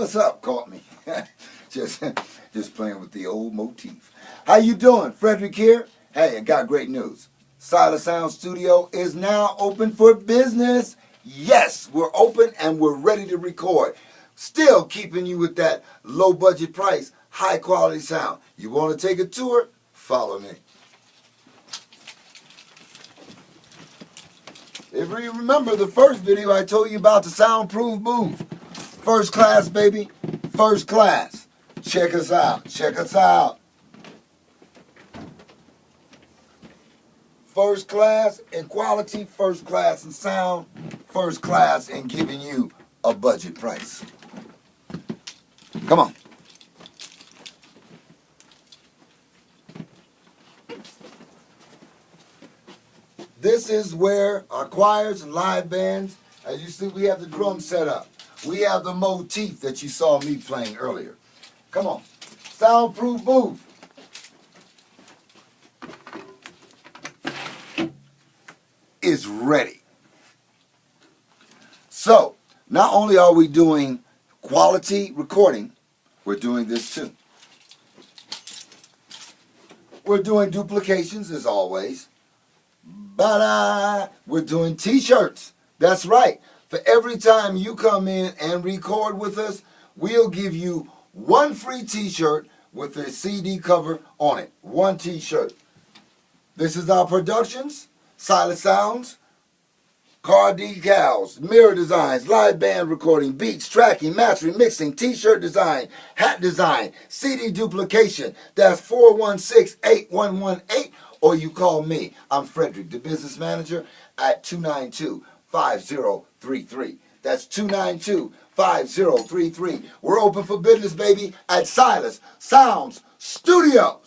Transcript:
what's up caught me. just playing with the old motif. How you doing? Frederick here. Hey, I got great news. Silas Sound Studio is now open for business. Yes, we're open and we're ready to record. Still keeping you with that low budget price, high quality sound. You want to take a tour? Follow me. If you remember the first video I told you about the soundproof booth. First class, baby. First class. Check us out. Check us out. First class in quality, first class in sound, first class in giving you a budget price. Come on. This is where our choirs and live bands, as you see, we have the drum set up. We have the motif that you saw me playing earlier. Come on. Soundproof booth. Is ready. So, not only are we doing quality recording, we're doing this too. We're doing duplications as always. We're doing t-shirts. That's right. For every time you come in and record with us, we'll give you one free t-shirt with a CD cover on it. One t-shirt. This is our productions. Silas Sounds, car decals, mirror designs, live band recording, beats, tracking, mastering, mixing, t-shirt design, hat design, CD duplication. That's 416-8118, or you call me. I'm Frederick, the business manager, at 292-5033. That's 292-5033. We're open for business, baby, at Silas Sounds Studio.